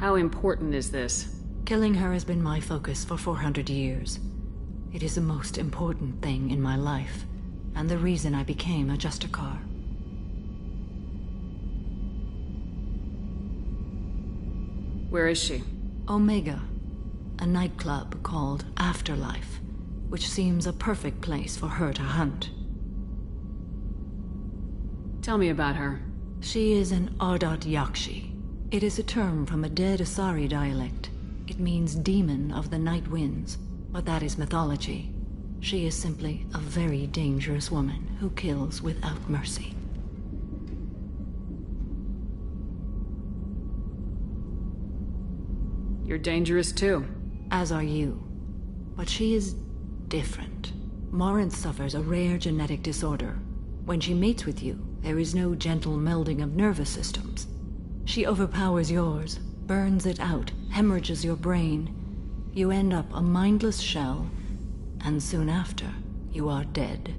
How important is this? Killing her has been my focus for 400 years. It is the most important thing in my life, and the reason I became a Justicar. Where is she? Omega, a nightclub called Afterlife, which seems a perfect place for her to hunt. Tell me about her. She is an Ardat Yakshi. It is a term from a dead Asari dialect. It means demon of the night winds, but that is mythology. She is simply a very dangerous woman who kills without mercy. You're dangerous too. As are you. But she is different. Morinth suffers a rare genetic disorder. When she mates with you, there is no gentle melding of nervous systems. She overpowers yours, burns it out, hemorrhages your brain. You end up a mindless shell, and soon after, you are dead.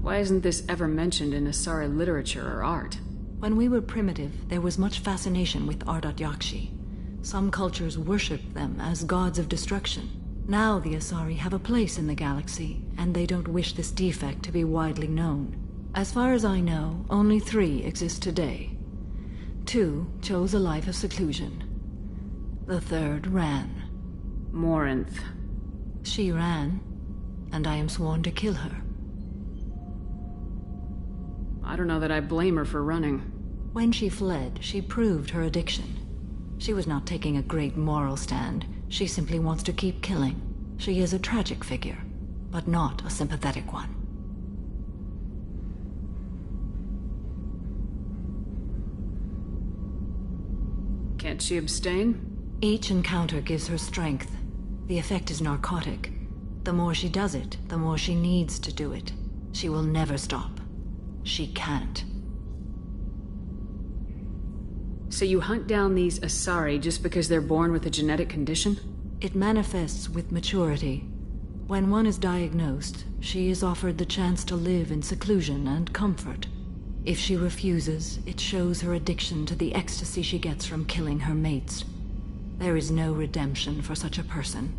Why isn't this ever mentioned in Asari literature or art? When we were primitive, there was much fascination with Ardat Yakshi. Some cultures worshipped them as gods of destruction. Now the Asari have a place in the galaxy, and they don't wish this defect to be widely known. As far as I know, only 3 exist today. 2 chose a life of seclusion. The 3rd ran. Morinth. She ran, and I am sworn to kill her. I don't know that I blame her for running. When she fled, she proved her addiction. She was not taking a great moral stand. She simply wants to keep killing. She is a tragic figure, but not a sympathetic one. Can't she abstain? Each encounter gives her strength. The effect is narcotic. The more she does it, the more she needs to do it. She will never stop. She can't. So you hunt down these Asari just because they're born with a genetic condition? It manifests with maturity. When one is diagnosed, she is offered the chance to live in seclusion and comfort. If she refuses, it shows her addiction to the ecstasy she gets from killing her mates. There is no redemption for such a person.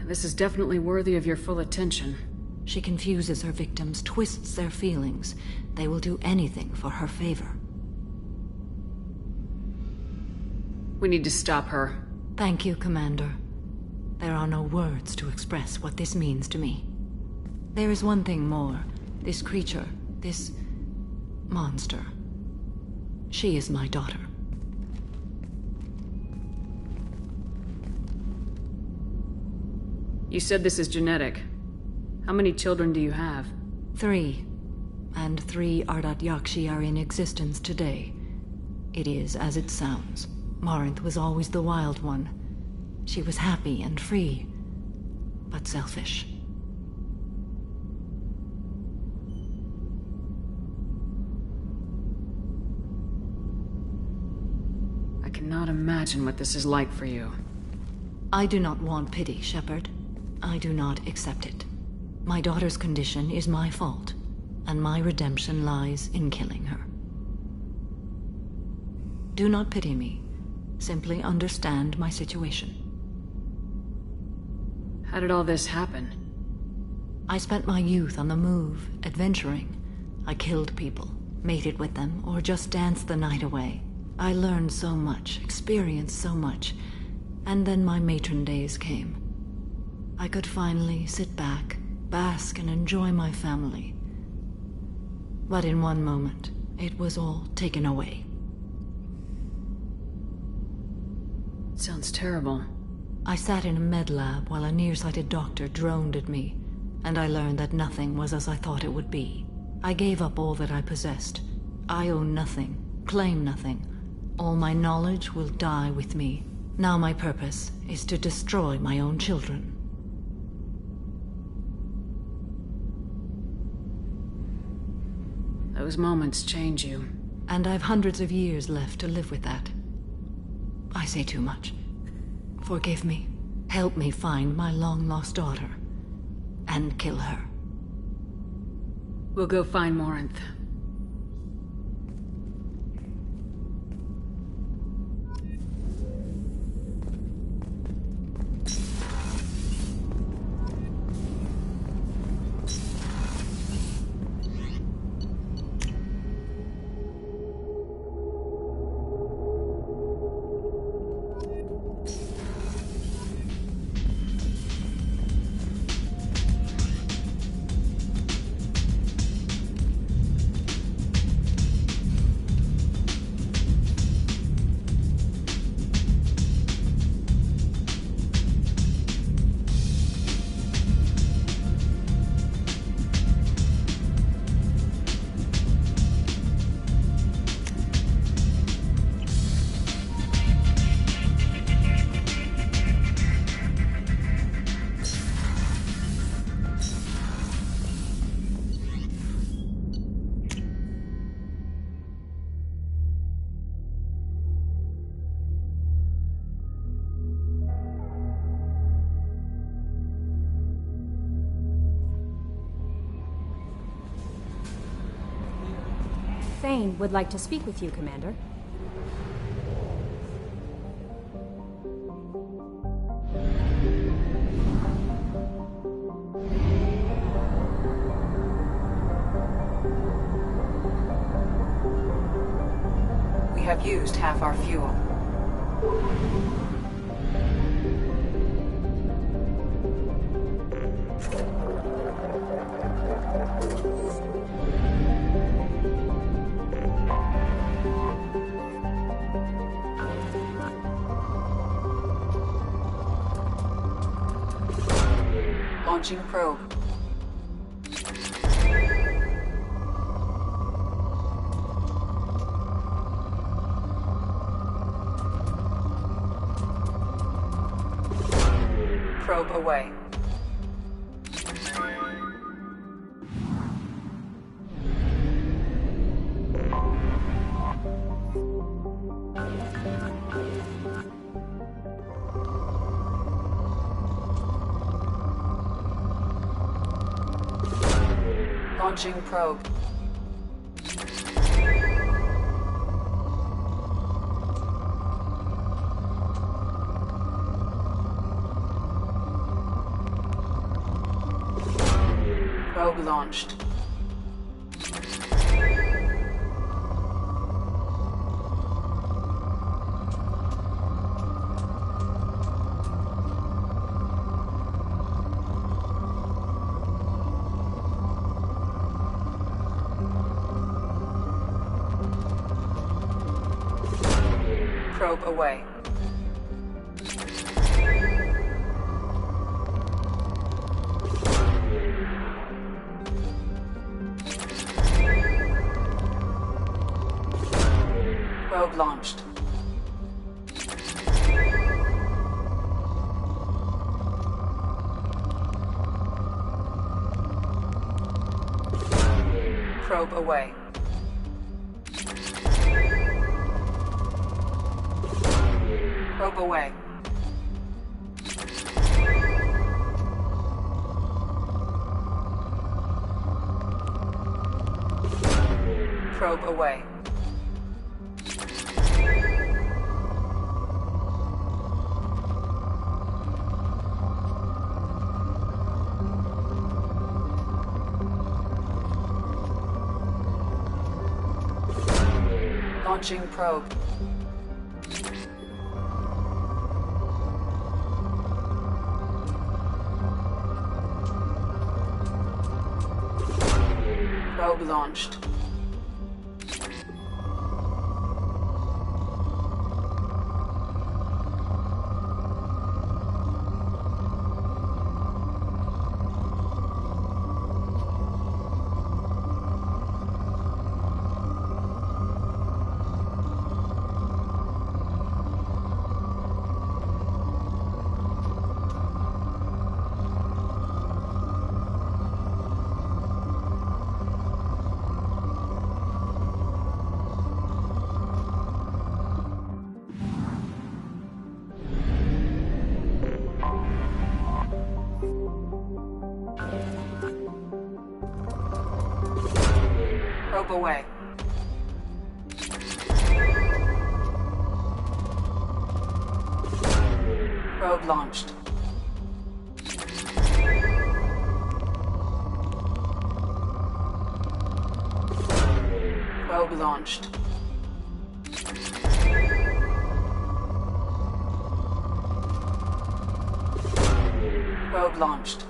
This is definitely worthy of your full attention. She confuses her victims, twists their feelings. They will do anything for her favor. We need to stop her. Thank you, Commander. There are no words to express what this means to me. There is one thing more. This creature, this monster. She is my daughter. You said this is genetic. How many children do you have? 3. And 3 Ardat Yakshi are in existence today. It is as it sounds. Morinth was always the wild one. She was happy and free, but selfish. I cannot imagine what this is like for you. I do not want pity, Shepard. I do not accept it. My daughter's condition is my fault, and my redemption lies in killing her. Do not pity me. Simply understand my situation. How did all this happen? I spent my youth on the move, adventuring. I killed people, mated with them, or just danced the night away. I learned so much, experienced so much, and then my matron days came. I could finally sit back, bask and enjoy my family. But in one moment, it was all taken away. Sounds terrible. I sat in a med lab while a nearsighted doctor droned at me, and I learned that nothing was as I thought it would be. I gave up all that I possessed. I own nothing, claim nothing. All my knowledge will die with me. Now my purpose is to destroy my own children. Those moments change you. And I've hundreds of years left to live with that. I say too much. Forgive me. Help me find my long-lost daughter. And kill her. We'll go find Morinth. Thane would like to speak with you, Commander. We have used half our fuel. Launching probe. Probe away. Launching probe. Probe launched. Probe away. Probe launched. Probe away. Probe away. Probe away. Launching probe. Probe launched. Probe away. Probe launched. Probe launched. Probe launched.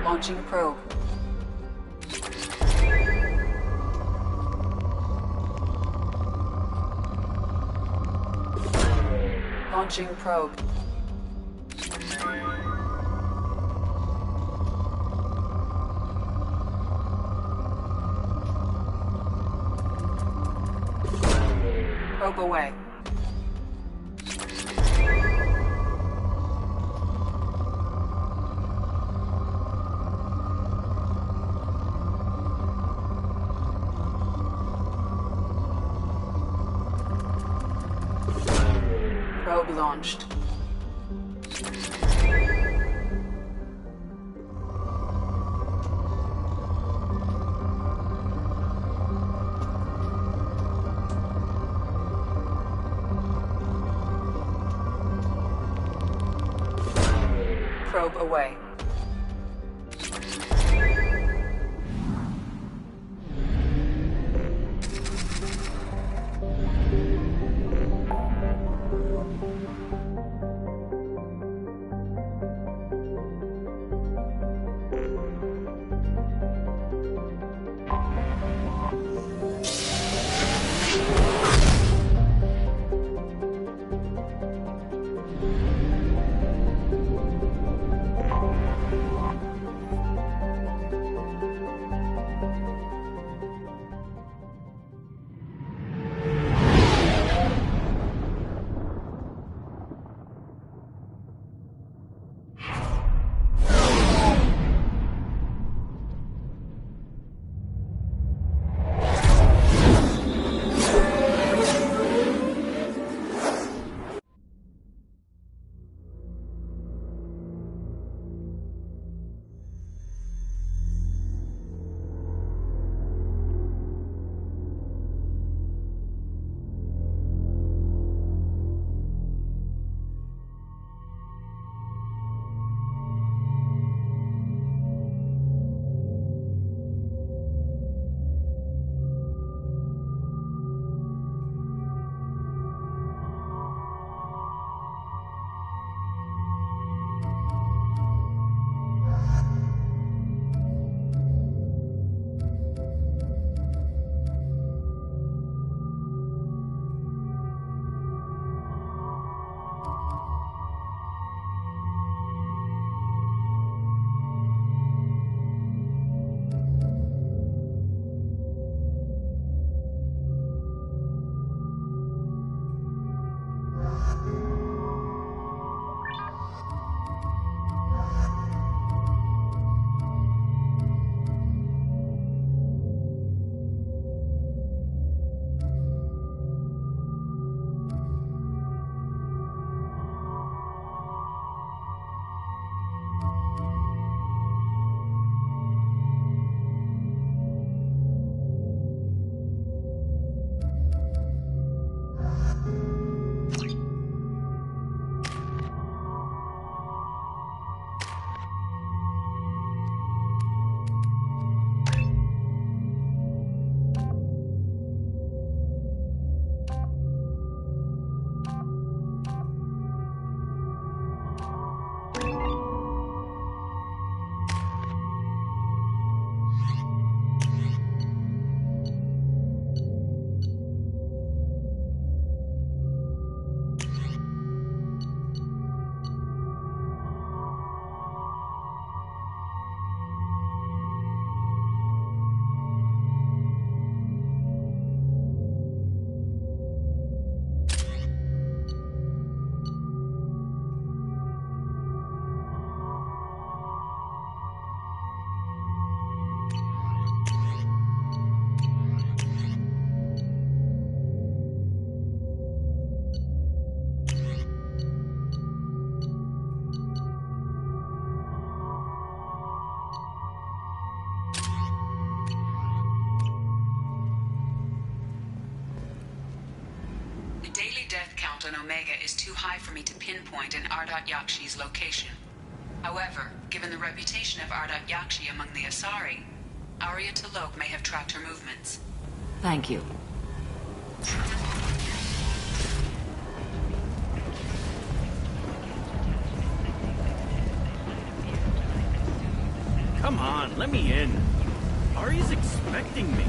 Launching probe. Launching probe. Probe away. Probe launched. Probe away. threshold in Omega is too high for me to pinpoint an Ardat Yakshi's location. However, given the reputation of Ardat Yakshi among the Asari, Arya T'Loak may have tracked her movements. Thank you. Come on, let me in. Arya's expecting me.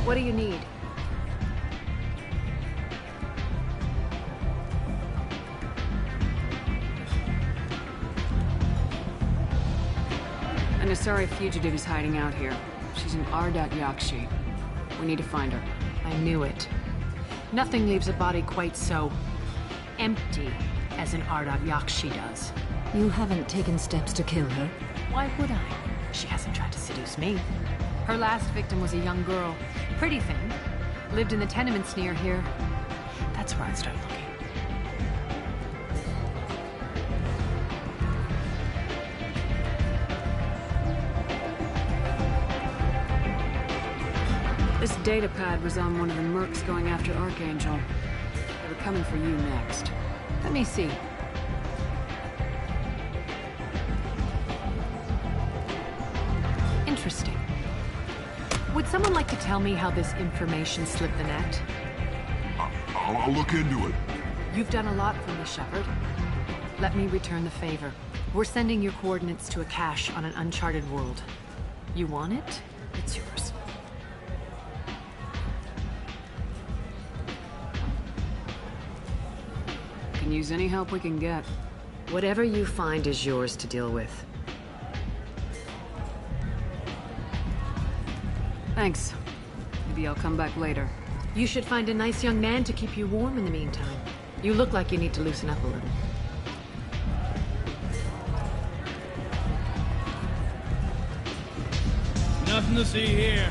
What do you need? An Asari fugitive is hiding out here. She's an Ardat Yakshi. We need to find her. I knew it. Nothing leaves a body quite so empty as an Ardat Yakshi does. You haven't taken steps to kill her? Why would I? She hasn't tried to seduce me. Her last victim was a young girl. Pretty thing. Lived in the tenements near here. That's where I'd start looking. This datapad was on one of the mercs going after Archangel. They were coming for you next. Let me see. Interesting. Would someone like to tell me how this information slipped the net? I'll look into it. You've done a lot for me, Shepard. Let me return the favor. We're sending your coordinates to a cache on an uncharted world. You want it? It's yours. Can use any help we can get. Whatever you find is yours to deal with. Thanks. Maybe I'll come back later. You should find a nice young man to keep you warm in the meantime. You look like you need to loosen up a little. Nothing to see here.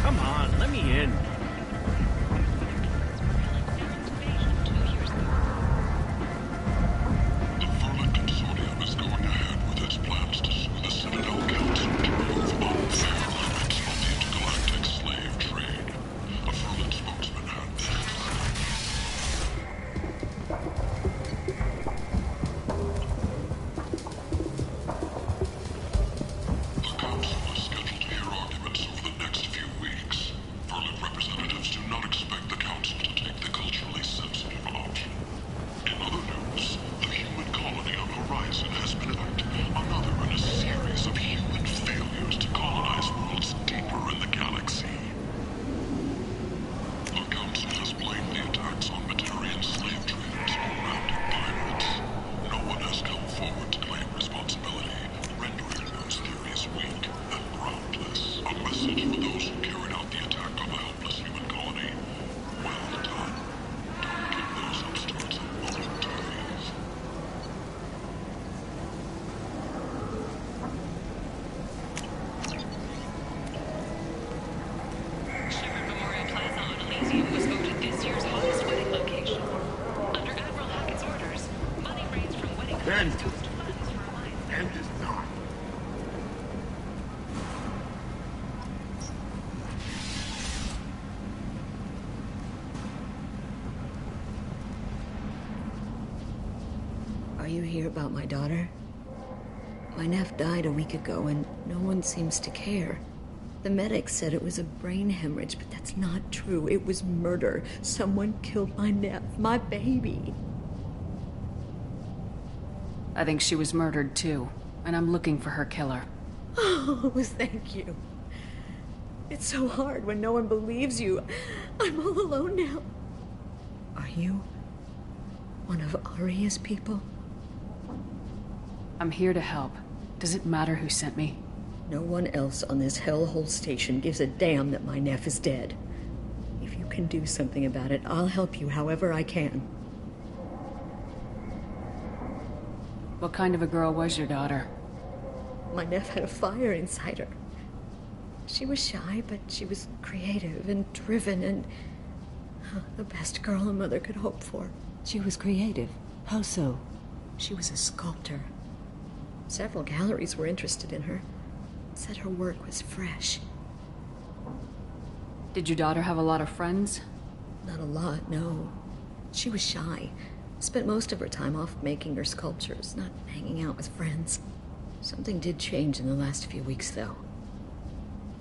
Come on, let me in. The Verlin Consortium is going ahead with its plans to sue the Citadel Council to remove unfair limits on the intergalactic slave trade. A Verlin spokesman had this. The Council is scheduled to hear arguments over the next few weeks. Verlin representatives do not expect the Council to take the culturally sensitive option. In other news, the human colony on Horizon has been attacked, another in a series of human failures to colonize worlds deeper in the galaxy. The Council has blamed the attacks on Batarian slave traders or random pirates. No one has come forward to claim responsibility, rendering those theories weak and groundless. A message for those who carried out the attack on the helpless human colony. Well done. Don't give those upstarts a moment to breathe. Shepard Memorial Plaza on Elysium was voted this year's hottest wedding location. Under Admiral Hackett's orders, money raised from wedding Ben. goes to funds for Alliance. End is not. Are you here about my daughter? My nephew died a week ago, and no one seems to care. The medics said it was a brain hemorrhage, but that's not true. It was murder. Someone killed my nephew, my baby. I think she was murdered too, and I'm looking for her killer. Oh, thank you. It's so hard when no one believes you. I'm all alone now. Are you one of Aria's people? I'm here to help. Does it matter who sent me? No one else on this hellhole station gives a damn that my nephew is dead. If you can do something about it, I'll help you however I can. What kind of a girl was your daughter? My nephew had a fire inside her. She was shy, but she was creative and driven and the best girl a mother could hope for. She was creative? How so? She was a sculptor. Several galleries were interested in her. Said her work was fresh. Did your daughter have a lot of friends? Not a lot, no. She was shy. Spent most of her time off making her sculptures, not hanging out with friends. Something did change in the last few weeks, though.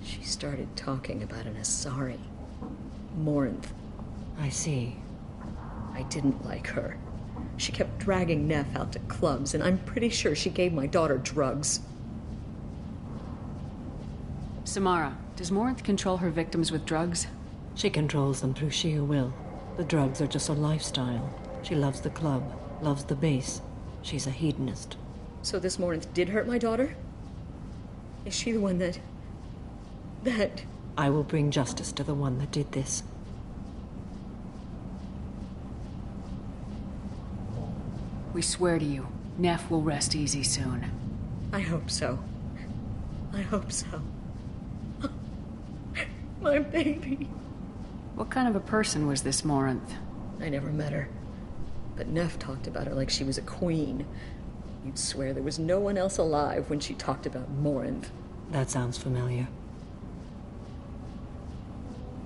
She started talking about an Asari. Morinth. I see. I didn't like her. She kept dragging Neff out to clubs, and I'm pretty sure she gave my daughter drugs. Samara, does Morinth control her victims with drugs? She controls them through sheer will. The drugs are just a lifestyle. She loves the club, loves the base. She's a hedonist. So this Morinth did hurt my daughter? Is she the one that... I will bring justice to the one that did this. We swear to you, Neff will rest easy soon. I hope so. I hope so. My baby. What kind of a person was this Morinth? I never met her. But Neff talked about her like she was a queen. You'd swear there was no one else alive when she talked about Morinth. That sounds familiar.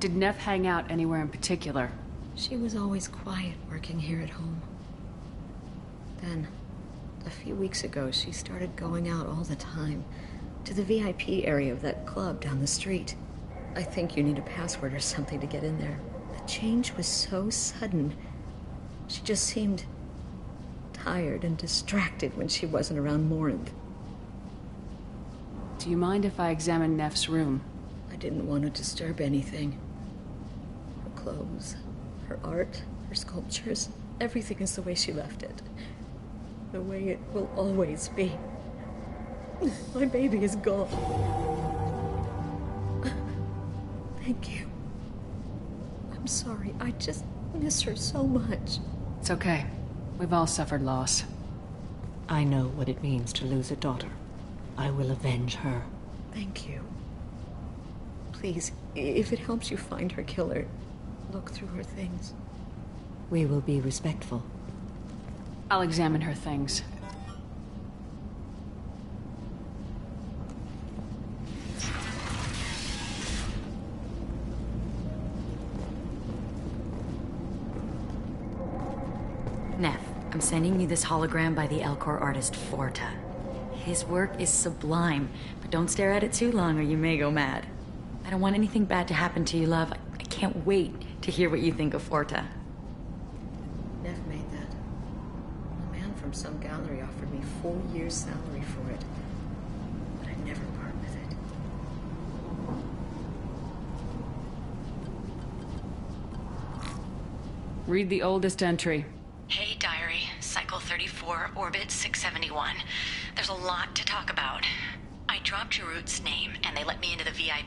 Did Neff hang out anywhere in particular? She was always quiet working here at home. Then, a few weeks ago, she started going out all the time to the VIP area of that club down the street. I think you need a password or something to get in there. The change was so sudden. She just seemed tired and distracted when she wasn't around Morinth. Do you mind if I examine Neff's room? I didn't want to disturb anything. Her clothes, her art, her sculptures, everything is the way she left it. The way it will always be. My baby is gone. Thank you. I'm sorry. I just miss her so much. It's okay. We've all suffered loss. I know what it means to lose a daughter. I will avenge her. Thank you. Please, if it helps you find her killer, look through her things. We will be respectful. I'll examine her things. Neff, I'm sending you this hologram by the Elcor artist Forta. His work is sublime, but don't stare at it too long or you may go mad. I don't want anything bad to happen to you, love. I can't wait to hear what you think of Forta. Neff made that. A man from some gallery offered me 4 years' salary for it. But I'd never part with it. Read the oldest entry. Hey, diary. Cycle 34, orbit 671. There's a lot to talk about. I dropped Jarut's name, and they let me into the VIP